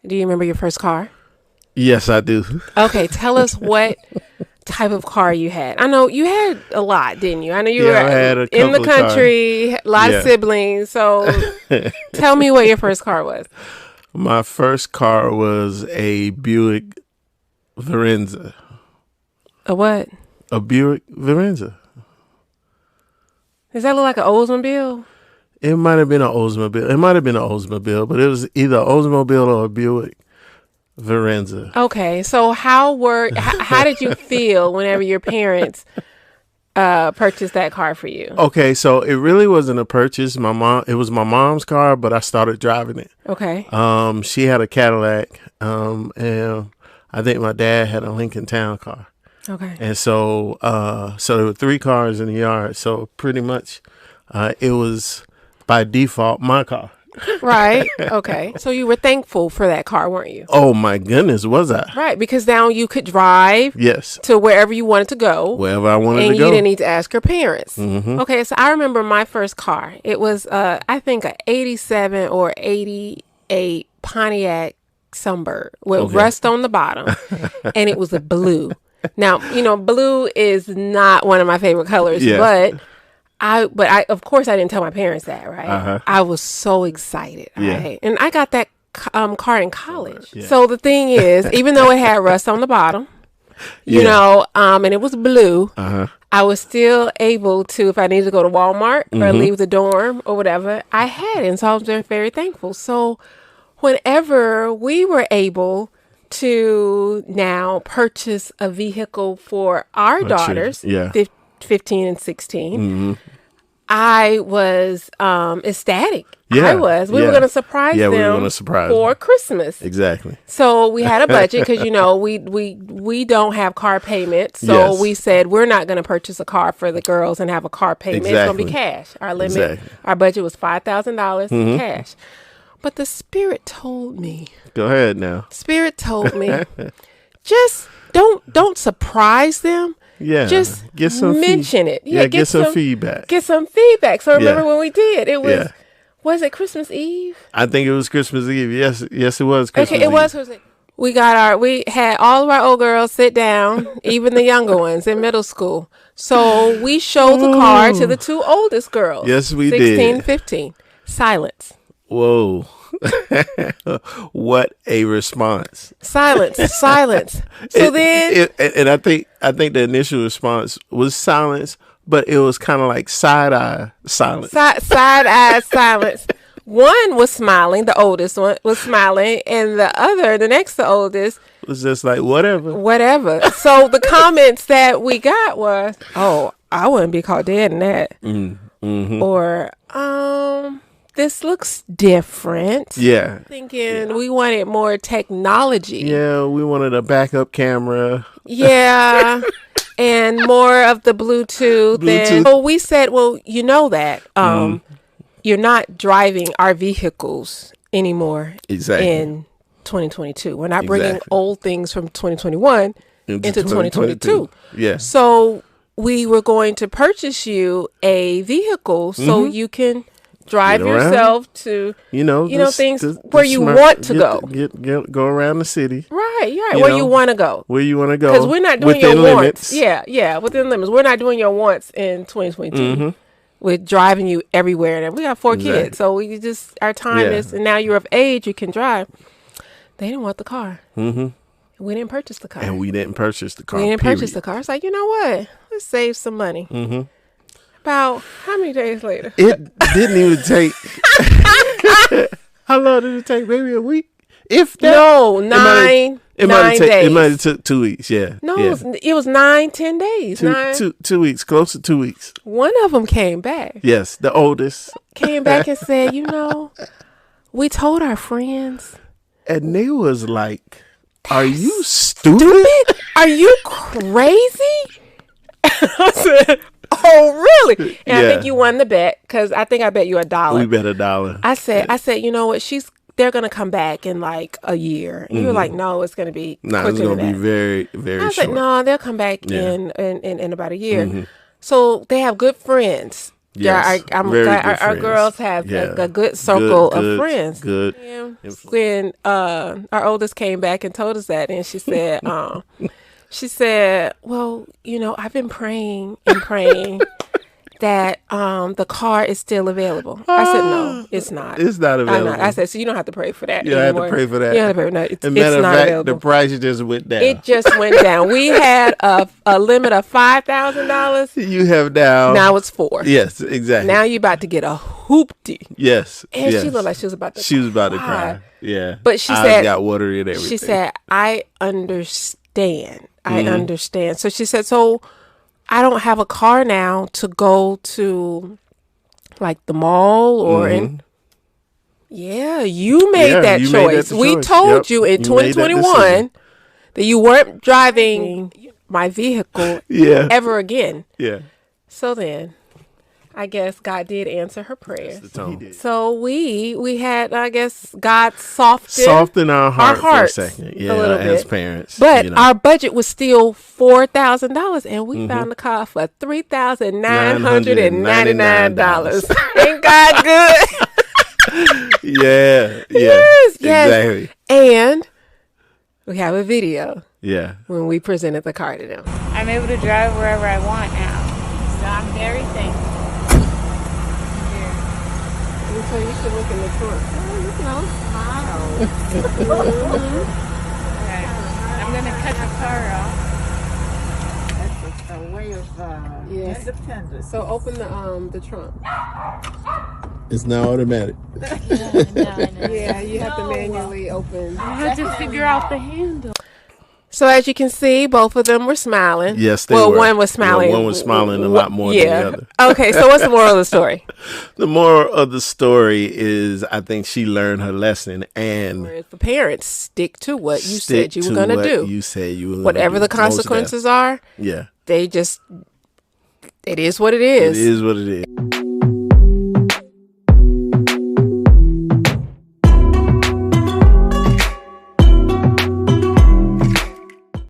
Do you remember your first car? Yes, I do. Okay, tell us what type of car you had. I know you had a lot, didn't you? I know you I had were a in the couple of cars. country, a lot of siblings. So tell me what your first car was. My first car was a Buick Veranza. A what? A Buick Veranza. Does that look like an Oldsmobile? It might have been an Oldsmobile. But it was either an Oldsmobile or a Buick Veranza. Okay, so how did you feel whenever your parents purchased that car for you? Okay, so it really wasn't a purchase. It was my mom's car, but I started driving it. Okay. She had a Cadillac, and I think my dad had a Lincoln Town car. Okay. And so there were 3 cars in the yard. So pretty much, it was by default my car. Right. Okay. So you were thankful for that car, weren't you? Oh my goodness, was I? Right, because now you could drive Yes. to wherever you wanted to go. Wherever I wanted to And go. you didn't need to ask your parents. Mm-hmm. Okay, so I remember my first car. It was, I think, a 87 or 88 Pontiac Sunbird with rust on the bottom. And it was a blue. Now, blue is not one of my favorite colors, but I of course I didn't tell my parents that, right? Uh-huh. I was so excited, right? And I got that car in college. Yeah. So the thing is, even though it had rust on the bottom, and it was blue, I was still able to, if I needed to go to Walmart or leave the dorm or whatever, I had it. And so I was very, very thankful. So whenever we were able to now purchase a vehicle for our daughters, 15 and 16, I was ecstatic. Yeah, I was. We were going to surprise them we were gonna surprise for them. Christmas. Exactly. So we had a budget because, we don't have car payments. So we said we're not going to purchase a car for the girls and have a car payment. It's going to be cash. Our limit, our budget was $5,000 in cash. But the Spirit told me. Go ahead now. Spirit told me, just don't surprise them. Yeah. Just get some mention it. Yeah, get some feedback. Get some feedback. So remember when we did, it was it Christmas Eve? I think it was Christmas Eve. Yes, it was Christmas Eve. It was Christmas Eve. We had all of our old girls sit down, even the younger ones in middle school. So we showed the car to the 2 oldest girls. Yes, we 16 did. and 15. Silence. Whoa. What a response. Silence. So then I think the initial response was silence, but it was kind of like side-eye silence. Side-eye silence. One was smiling, the oldest one was smiling, and the next to oldest was just like, whatever. So the comments that we got was, oh, I wouldn't be caught dead in that. Or, this looks different. Yeah. Thinking we wanted more technology. Yeah, we wanted a backup camera. Yeah. And more of the Bluetooth. And so we said, well, you know that you're not driving our vehicles anymore in 2022. We're not bringing old things from 2021 into 2022. Yeah. So we were going to purchase you a vehicle so you can drive yourself to things where you want to go. Go around the city. Right. Where you want to go. Where you want to go. Because we're not doing your limits. wants. Yeah, within limits. We're not doing your wants in 2022. We're driving you everywhere. And we got 4 kids. So we just, our time is, and now you're of age, you can drive. They didn't want the car. We didn't purchase the car. And we didn't purchase the car. It's like, you know what? Let's save some money. About how many days later? It didn't even take. How long did it take? Maybe a week? If that. No, 9 days. It might have took 2 weeks. Yeah. No, it was 9-10 days. 2 weeks, close to 2 weeks. One of them came back. Yes, the oldest came back and said, we told our friends, and they was like, "Are you stupid? Are you crazy?" I said, "Oh, really?" And I think you won the bet because I think I bet you $1. We bet $1. I said, you know what? They're gonna come back in like a year. And you were like, no, it's gonna be. No, it's gonna be very, very. I was short. like, no, they'll come back in about a year. So they have good friends Yes. I'm Very glad good our friends. girls have Yeah. a good circle Good, of friends. Good. Yeah. When our oldest came back and told us that, and she said, well, I've been praying and praying that the car is still available. I said, no, it's not. It's not available. I said, so you don't have to pray for that You don't anymore. have to pray for that. You don't have to pray for that. It's matter of not fact, available. the price just went down. It just went down. We had a limit of $5,000. You have Now it's $4,000. Yes, exactly. Now you're about to get a hoopty. Yes. And yes. she looked like she was about to cry. Yeah. But she Eyes said, got watery and everything. she said, I understand. I understand. So she said, so I don't have a car now to go to like the mall or you made that choice. We told you in 2021 that you weren't driving my vehicle ever again. Yeah. So then I guess God did answer her prayer. So we had, I guess, God soften our hearts for a second. Yeah, a little as bit. parents. But our budget was still $4,000, and we found the car for $3,999. Ain't God good? Yeah. Yes. Exactly. And we have a video. Yeah. When we presented the car to them. I'm able to drive wherever I want now. So I'm very thankful. So you should look in the trunk. Okay. I'm going to cut the car off. That's a way of independence. So open the trunk. It's now automatic. Yeah, you have to manually open. I have to figure out the handle. So as you can see, both of them were smiling. Yes, they were. Well, one was smiling. One was smiling a lot more than the other. Okay, so what's the moral of the story? The moral of the story is I think she learned her lesson, and the parents stick to what you said you were going to do. You said you were gonna whatever do. the consequences are. Yeah. It is what it is. It is what it is.